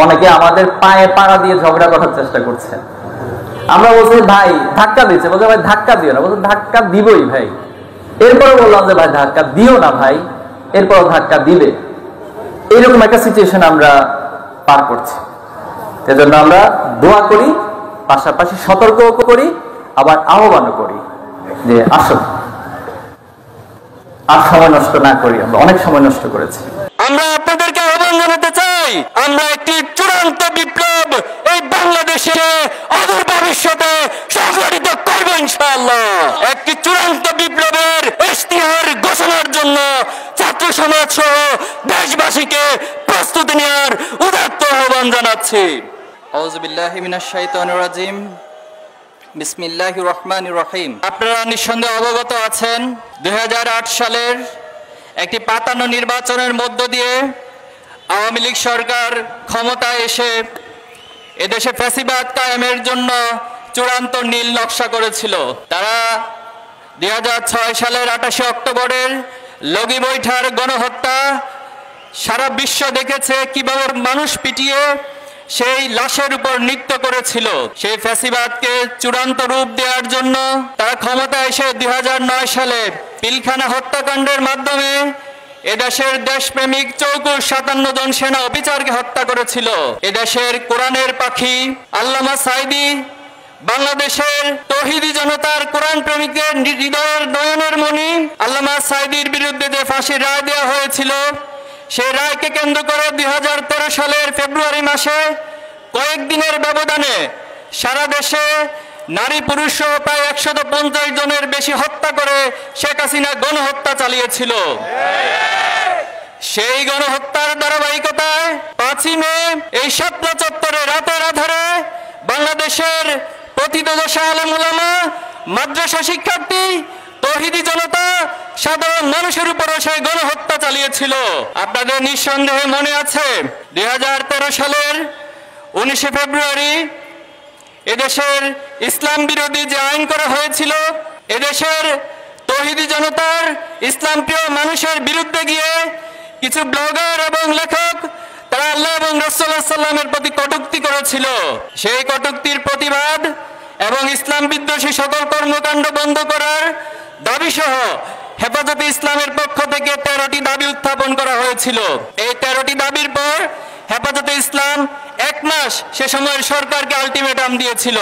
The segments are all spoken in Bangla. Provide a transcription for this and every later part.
অনেকে আমাদের পায়ে পাড়া দিয়ে ঝগড়া করার চেষ্টা করছে। আমরা বলছি ভাই ধাক্কা দিচ্ছে, বলছে ভাই ধাক্কা দিও না, বলছে ধাক্কা দিবই ভাই। এরপরে বললাম যে ভাই ধাক্কা দিও না ভাই, এরপর ধাক্কা দিবে। এইরকম একটা সিচুয়েশন আমরা পার করছি। এজন্য আমরা দোয়া করি, পাশাপাশি সতর্কও করি, আবার আহ্বানও করি যে আসুন আর সময় নষ্ট না করি। আমরা অনেক সময় নষ্ট করেছি। আমরা আপনাদেরকে আহ্বান জানাতে চাই, আমরা একটি চূড়ান্ত বিপ্লব এই বাংলাদেশে অদূর ভবিষ্যতে সংগঠিত করব ইনশাআল্লাহ। একটি চূড়ান্ত বিপ্লবের ইশতিহার ঘোষণার জন্য ছাত্র সমাজ সহ দেশবাসীকে প্রস্তুতি নেওয়ার উদাত্ত আহ্বান জানাচ্ছি। আউযু বিল্লাহি মিনাশ শাইতানির রাজিম। বিসমিল্লাহির রহমানির রহিম। আপনারা নিঃসন্দেহে অবগত আছেন 2008 সালের একটি পাতানো নির্বাচনের মধ্য দিয়ে আওয়ামী লীগ সরকার ক্ষমতায় এসে এদেশে ফ্যাসিবাদ কায়েমের জন্য চূড়ান্ত নীল নকশা করেছিল। তারা 2006 সালের 28 অক্টোবরের লগি বৈঠার গণহত্যা সারা বিশ্ব দেখেছে, কিভাবে মানুষ পিটিয়ে সেই লাশের উপর নৃত্য করেছিল। সেই ফ্যাসিবাদকে চূড়ান্ত রূপ দেওয়ার জন্য তারা ক্ষমতায় এসে 2009 সালে পিলখানা হত্যাকাণ্ডের মাধ্যমে এদেশের দেশপ্রেমিক 57 জন সেনা অফিসারকে হত্যা করেছিল। এদেশের কোরআনের পাখি আল্লামা সাঈদী, বাংলাদেশের তৌহিদি জনতার কোরআন প্রেমিকের হৃদয়ের নয়নের মণি আল্লামা সাঈদীর বিরুদ্ধে যে ফাঁসির রায় দেওয়া হয়েছিল, সেই রায়কে কেন্দ্র করে 2013 সালের ফেব্রুয়ারি মাসে কয়েকদিনের ব্যবধানে সারা দেশে নারী পুরুষ সহ প্রায় 150 জনের বেশি হত্যা করে শেখ হাসিনা গণহত্যা চালিয়েছিল। সেই গণহত্যার ধারাবাহিকতায় 5ই মে এই শাপলা চত্বরে রাতের আধারে বাংলাদেশের প্রথিতযশা আলেম ওলামা, মাদ্রাসা শিক্ষার্থী, তৌহিদি জনতা, সাধারণ মানুষের উপরে সেই গণহত্যা চালিয়েছিল। আপনাদের নিঃসন্দেহে মনে আছে 2013 সালের 19 ফেব্রুয়ারি এদেশের ইসলাম বিরোধী যে আইন করা হয়েছিল, এদেশের তৌহিদি জনতার ইসলাম প্রিয় মানুষের বিরুদ্ধে গিয়ে কিছু ব্লগার এবং লেখক তারা আল্লাহ এবং রাসূলুল্লাহ সাল্লাল্লাহু আলাইহি ওয়াসাল্লামের প্রতি কটূক্তি করেছিল। সেই কটূক্তির প্রতিবাদ এবং ইসলাম বিদ্বেষী সকল কর্মকাণ্ড বন্ধ করার দাবি সহ হেফাজতে ইসলামের পক্ষ থেকে 13টি দাবি উত্থাপন করা হয়েছিল। এই 13টি দাবির পর হেফাজতে ইসলাম 1 মাস সে সময়ের সরকারকে আলটিমেটাম দিয়েছিল।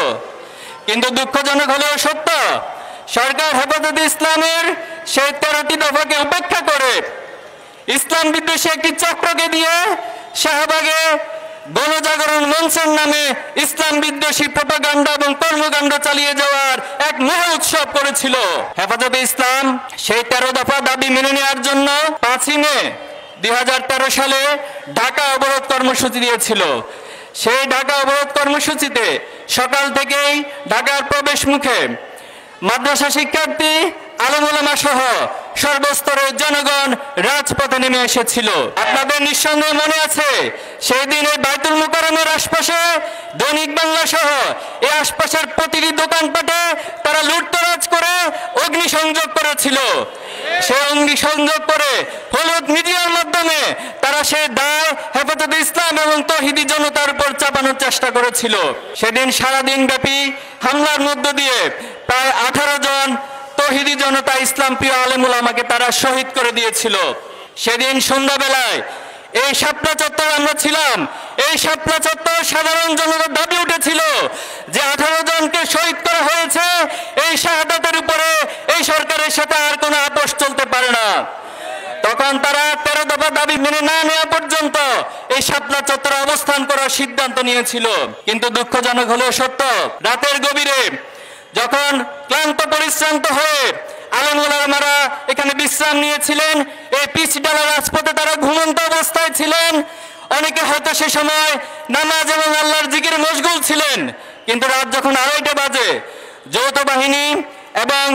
কিন্তু দুঃখজনক হলেও সত্য, সরকার হেফাজতে ইসলামের সেই 13টি দফাকে উপেক্ষা করে ইসলাম বিদ্বেষী একটি চক্রকে দিয়ে শাহবাগে গণজাগরণ মঞ্চের নামে ইসলাম বিদ্বেষী প্রপাগান্ডা এবং কর্মকাণ্ড চালিয়ে যাওয়ার এক মহা উৎসব করেছিল। হেফাজতে ইসলাম সেই 13 দফা দাবি মেনে নেওয়ার জন্য 5ই মে 2013 সালে ঢাকা অবরোধ কর্মসূচি দিয়েছিল। সেই ঢাকা অবরোধ কর্মসূচিতে সকাল থেকেই ঢাকার প্রবেশ মুখে মাদ্রাসা শিক্ষার্থী, আলেম ওলামা সহ সর্বস্তরের জনগণ রাজপথে নেমে এসেছিল। আপনাদের নিঃসন্দেহে মনে আছে সেই দিন এই বাইতুল মুকাররমের আশপাশে, দৈনিক বাংলা সহ এই আশপাশের প্রতিটি দোকানপাটে তারা লুটতরাজ করে অগ্নিসংযোগ করেছিল। সেই অগ্নিসংযোগ করে হলুদ মিডিয়ার মাধ্যমে তারা সেই দায় হেফাজতে ইসলাম এবং তৌহিদি জনতার উপর চাপানোর চেষ্টা করেছিল। সেদিন সারাদিন ব্যাপী হামলার মধ্য দিয়ে প্রায় 18 জন তৌহিদি জনতা ইসলাম প্রিয় আলেম ওলামাকে তারা শহীদ করে দিয়েছিল। সেদিন সন্ধ্যাবেলায় এই শাপলা চত্বরে আমরা ছিলাম। এই শাপলা চত্বর সাধারণ জনতার দাবি উঠেছিল যে 18 জনকে শহীদ করা হয়েছে, এই শাহাদাতের উপরে এই সরকারের সাথে আর কোনো আপোষ চলতে পারে না। তখন তারা 13 দফা দাবি মেনে না নেওয়া পর্যন্ত এই শাপলা চত্বরে অবস্থান করার সিদ্ধান্ত নিয়েছিল। কিন্তু দুঃখজনক হলেও সত্য, রাতের গভীরে যখন ক্লান্ত পরিশ্রান্ত হয়ে আলেম ওলামারা এখানে বিশ্রাম নিয়েছিলেন, এই পিচঢালা রাজপথে তারা ঘুমন্ত অবস্থায় ছিলেন। অনেকে হয়তো সে সময় নামাজ এবং আল্লাহর জিকিরে মশগুল ছিলেন। কিন্তু রাত যখন 2:30 বাজে যৌথ বাহিনী এবং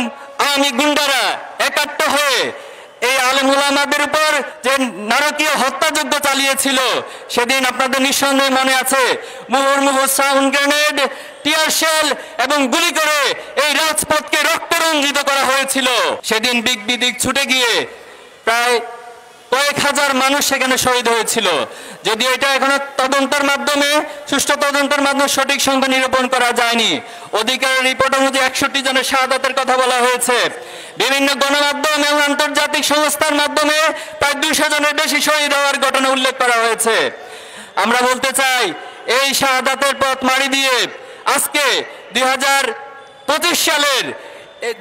আওয়ামী গুন্ডারা একাত্ম হয়ে এই আলেম ওলামাদের উপর যে নারকীয় হত্যাযজ্ঞ চালিয়েছিল, সেদিন আপনাদের নিঃসন্দেহে মনে আছে মুহুর্মুহু সাউন্ড গ্রেনেড, টিয়ার শেল এবং গুলি করে এই রাজপথকে রক্তরঞ্জিত করা হয়েছিল। সেদিন বিগ বিদিক ছুটে গিয়ে প্রায় কয়েক হাজার মানুষ সেখানে শহীদ হয়েছিল। যদিও এটা এখনো তদন্তের মাধ্যমে, সুষ্ঠু তদন্তের মাধ্যমে সঠিক সংখ্যা নিরূপণ করা যায়নি। অধিকারের রিপোর্ট অনুযায়ী 61 জনের শাহাদাতের কথা বলা হয়েছে। বিভিন্ন গণমাধ্যম এবং আন্তর্জাতিক সংস্থার মাধ্যমে প্রায় 200 জনের বেশি শহীদ হওয়ার ঘটনা উল্লেখ করা হয়েছে। আমরা বলতে চাই, এই শাহাদাতের পথ মাড়ি দিয়ে আজকে 2025 সালের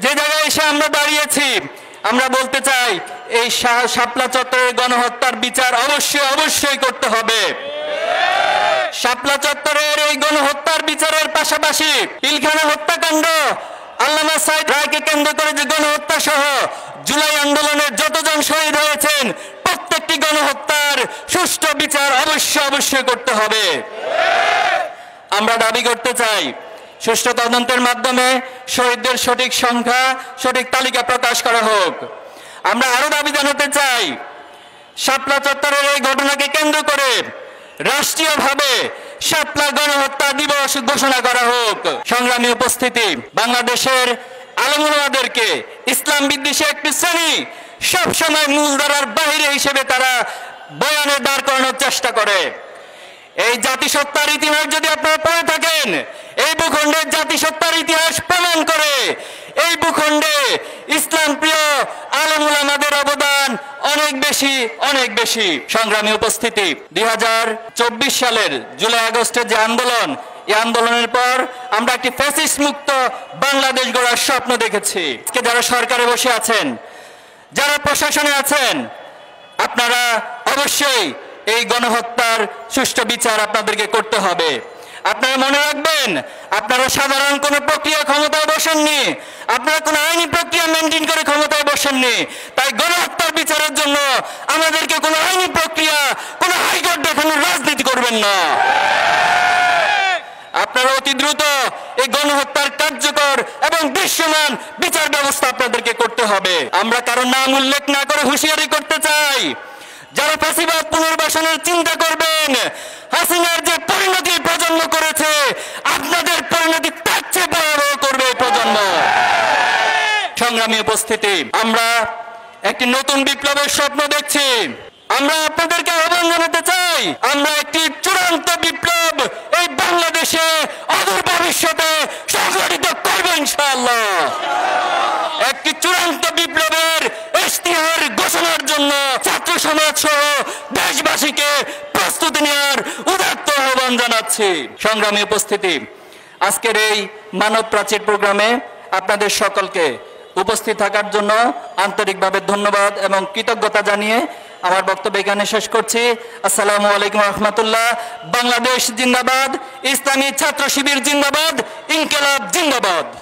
যে জায়গায় এসে আমরা দাঁড়িয়েছি, আমরা বলতে চাই এই শাপলা চত্বরের গণহত্যার বিচার অবশ্যই করতে হবে। শাপলা চত্বরের এই গণহত্যার বিচারের পাশাপাশি পিলখানা হত্যাকাণ্ড, আল্লামা সাইদ রায়কে কেন্দ্র করে যে গণহত্যা সহ জুলাই আন্দোলনের যতজন শহীদ হয়েছেন, প্রত্যেকটি গণহত্যার সুষ্ঠু বিচার অবশ্যই করতে হবে। আমরা দাবি করতে চাই, সুষ্ঠু তদন্তের মাধ্যমে শহীদদের সঠিক সংখ্যা, সঠিক তালিকা প্রকাশ করা হোক। আমরা আরো দাবি জানাতে চাই, শাপলা চত্বরের এই ঘটনাকে কেন্দ্র করে রাষ্ট্রীয়ভাবে শাপলা গণহত্যা দিবস ঘোষণা করা হোক। সংগ্রামী উপস্থিতি, বাংলাদেশের আলেম ওলামাদেরকে ইসলাম বিদ্বেষী একটি শ্রেণী সবসময় মূলধারার বাহিরে হিসেবে তারা বয়ানে দাঁড় করানোর চেষ্টা করে। এই জাতিসত্তার ইতিহাস যদি আপনারা পড়ে থাকেন, এই ভূখণ্ডের জাতিসত্তার ইতিহাস প্রমাণ করে এই ভূখণ্ডে ইসলাম প্রিয় আলেম ওলামাদের অবদান অনেক বেশি। সংগ্রামী উপস্থিতি, 2024 সালের জুলাই আগস্টের যে আন্দোলন, এই আন্দোলনের পর আমরা একটি ফ্যাসিস্ট মুক্ত বাংলাদেশ গড়ার স্বপ্ন দেখেছি। আজকে যারা সরকারে বসে আছেন, যারা প্রশাসনে আছেন, আপনারা অবশ্যই এই গণহত্যার সুষ্ঠু বিচার আপনাদেরকে করতে হবে। আপনারা মনে রাখবেন, আপনারা সাধারণ কোনো প্রক্রিয়া ক্ষমতায় বসেননি, আপনারা কোনো আইনি প্রক্রিয়া মেনটেন করে ক্ষমতায় বসেননি। তাই গণহত্যার বিচারের জন্য আমাদেরকে কোনো আইনি প্রক্রিয়া, কোনো হাইকোর্ট দেখানোর রাজনীতি করবেন না। আপনারা অতি দ্রুত এই গণহত্যার কার্যকর এবং দৃশ্যমান বিচার ব্যবস্থা আপনাদেরকে করতে হবে। আমরা কারো নাম উল্লেখ না করে হুঁশিয়ারি করতে চাই, যারা ফাঁসিবাদ পুনর্বাসনের চিন্তা করবেন, হাসিনার যে পরিণতি প্রজন্ম করেছে, আপনাদের পরিণতি তার চেয়ে ভয়াবহ করবে এই প্রজন্ম। সংগ্রামী উপস্থিতি, আমরা একটি নতুন বিপ্লবের স্বপ্ন দেখছি। আমরা আপনাদেরকে আহ্বান জানাতে চাই, আমরা একটি চূড়ান্ত বিপ্লব এই বাংলাদেশে অদূর ভবিষ্যতে সংগঠিত করব ইনশাআল্লাহ। একটি চূড়ান্ত বিপ্লবের ইশতিহার ঘোষণার জন্য ছাত্র সমাজ সহ দেশবাসীকে প্রস্তুতি নেওয়ার উদাত্ত আহ্বান জানাচ্ছি। সংগ্রামী উপস্থিতি, আজকের এই মানব প্রাচীর প্রোগ্রামে আপনাদের সকলকে উপস্থিত থাকার জন্য আন্তরিকভাবে ধন্যবাদ এবং কৃতজ্ঞতা জানিয়ে আমার বক্তব্য এখানে শেষ করছি। আসসালামু আলাইকুম রহমতুল্লাহ। বাংলাদেশ জিন্দাবাদ, ইসলামী ছাত্র শিবির জিন্দাবাদ, ইনকিলাব জিন্দাবাদ।